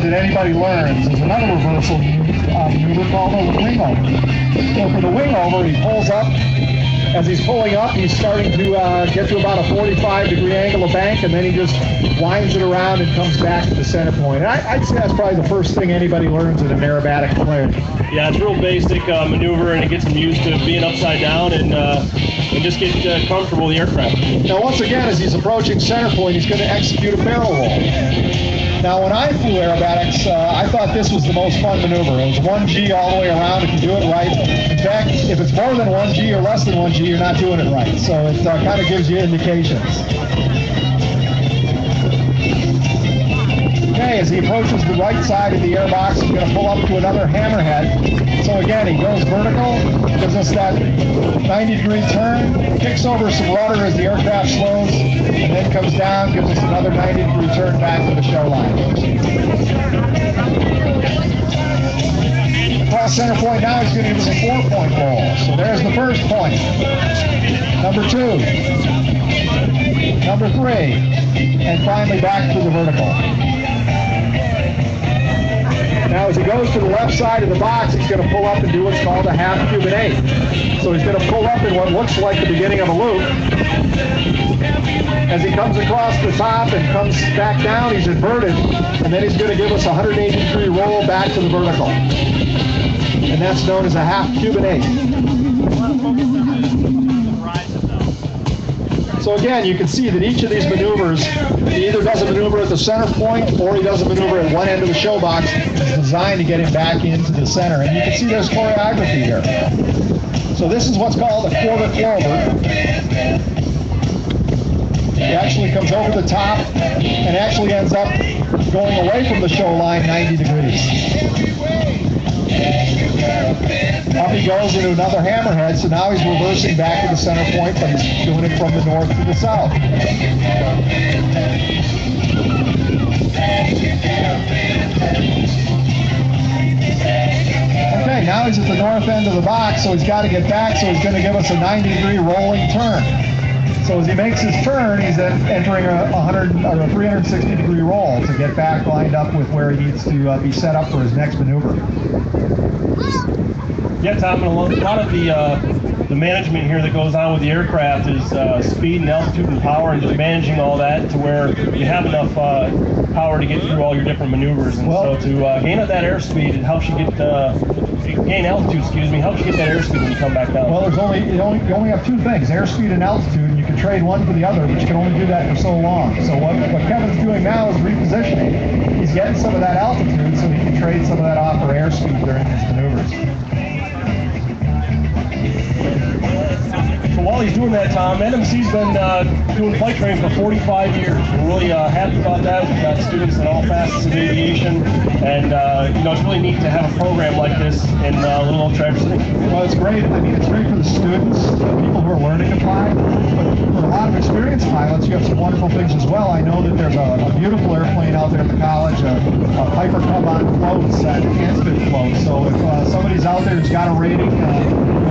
that anybody learns is another reversal maneuver called a wing over. So for the wing over, he pulls up. As he's pulling up, he's starting to get to about a 45-degree angle of bank, and then he just winds it around and comes back to the center point. And I'd say that's probably the first thing anybody learns in an aerobatic plane. Yeah, it's real basic maneuver, and it gets them used to being upside down and just get comfortable with the aircraft. Now, once again, as he's approaching center point, he's going to execute a barrel roll. Now, when I flew aerobatics, I thought this was the most fun maneuver. It was 1G all the way around if you do it right. In fact, if it's more than 1G or less than 1G, you're not doing it right. So it kind of gives you indications. Okay, as he approaches the right side of the airbox, he's going to pull up to another hammerhead. So again, he goes vertical, gives us that 90-degree turn, kicks over some rudder as the aircraft slows, and then comes down, gives us another 90-degree turn back to the show line. Across center point now, he's going to give us a 4-point roll. So there's the first point. Number 2. Number 3. And finally back to the vertical. Now as he goes to the left side of the box, he's going to pull up and do what's called a half Cuban 8. So he's going to pull up in what looks like the beginning of a loop. As he comes across the top and comes back down, he's inverted, and then he's going to give us a 180-degree roll back to the vertical. And that's known as a half Cuban 8. So again, you can see that each of these maneuvers, he either does a maneuver at the center point or he does a maneuver at one end of the show box. It's designed to get him back into the center. And you can see there's choreography here. So this is what's called a quarter clover. He actually comes over the top and actually ends up going away from the show line 90 degrees. Up he goes into another hammerhead, so now he's reversing back to the center point, but he's doing it from the north to the south. Okay, now he's at the north end of the box, so he's got to get back, so he's going to give us a 90-degree rolling turn. So as he makes his turn, he's then entering a 360-degree roll to get back lined up with where he needs to be set up for his next maneuver. Yeah, Tom, and a lot of the management here that goes on with the aircraft is speed and altitude and power, and just managing all that to where you have enough power to get through all your different maneuvers. And so to gain that airspeed, it helps you get gain altitude. Helps you get that airspeed when you come back down. Well, you only have 2 things: airspeed and altitude. And you can trade one for the other, but you can only do that for so long. So what Kevin's doing now is repositioning. He's getting some of that altitude so he can trade some of that off for airspeed during his maneuvers. So while he's doing that, Tom, NMC's been doing flight training for 45 years. We're really happy about that. We've got students in all facets of aviation, and it's really neat to have a program like this in little old Traverse City. Well, it's great. I mean, it's great for the students, people who are learning to fly, but for a lot of experienced pilots, you have some wonderful things as well. I know that there's a beautiful airplane out there at the college, a Piper Cub on floats, Ansted floats. So if somebody's out there who's got a rating,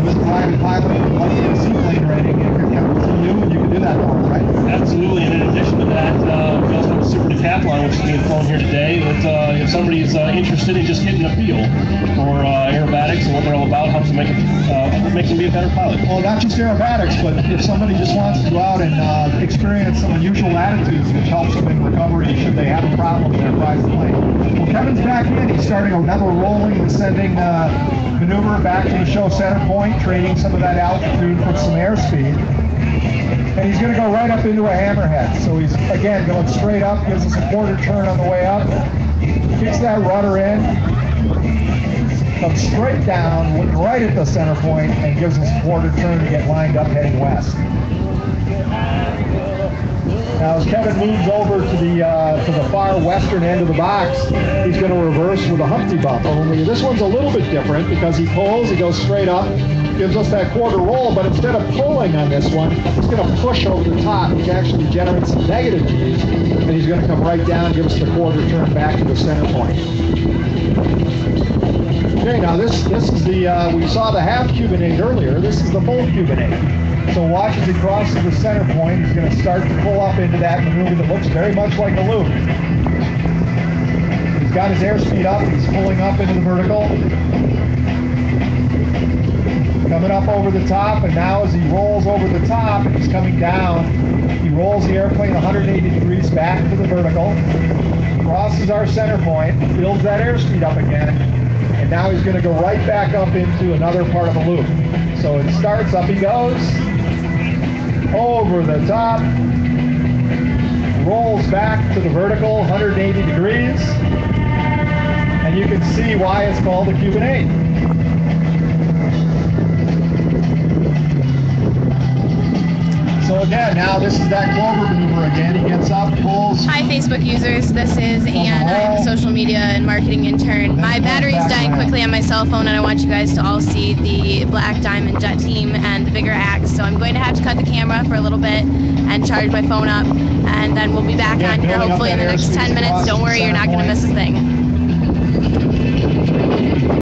this private pilot would like to get a seaplane rating, and you can do that for them, right? Absolutely, and in addition to that, we also have a super decathlon, which is being flown here today. That if somebody is interested in just getting a feel for aerobatics and what they're all about, helps them make them be a better pilot. Well, not just aerobatics, but if somebody just wants to go out and experience some unusual attitudes, which helps them in recovery should they have a problem with their private plane. Well, Kevin's back in. He's starting another rolling and descending maneuver back to the show center point, trading some of that altitude for some airspeed. And he's going to go right up into a hammerhead. So he's, again, going straight up, gives us a quarter turn on the way up, kicks that rudder in, comes straight down, looking right at the center point, and gives us a quarter turn to get lined up heading west. Now as Kevin moves over to the far western end of the box, he's going to reverse with a Humpty bump. Only this one's a little bit different because he pulls, he goes straight up, gives us that quarter roll, but instead of pulling on this one, he's going to push over the top, which actually generates some negative G's, and he's going to come right down, give us the quarter turn back to the center point. Okay, now this is the, we saw the half Cuban 8 earlier, this is the full Cuban 8. So watch as he crosses the center point, he's going to start to pull up into that maneuver that looks very much like a loop. He's got his airspeed up. He's pulling up into the vertical. Coming up over the top, and now as he rolls over the top, and he's coming down, he rolls the airplane 180 degrees back to the vertical, crosses our center point, builds that airspeed up again, and now he's going to go right back up into another part of the loop. So it starts, up he goes, over the top, rolls back to the vertical 180 degrees, and you can see why it's called the Cuban 8. So again, now this is that Clover maneuver again. He gets up, pulls. Hi Facebook users, this is Ann. I'm a social media and marketing intern. My battery's dying quickly on my cell phone, and I want you guys to all see the Black Diamond jet team and the bigger axe. So I'm going to have to cut the camera for a little bit and charge my phone up, and then we'll be back on here hopefully in the next 10 minutes. Don't worry, you're not going to miss a thing.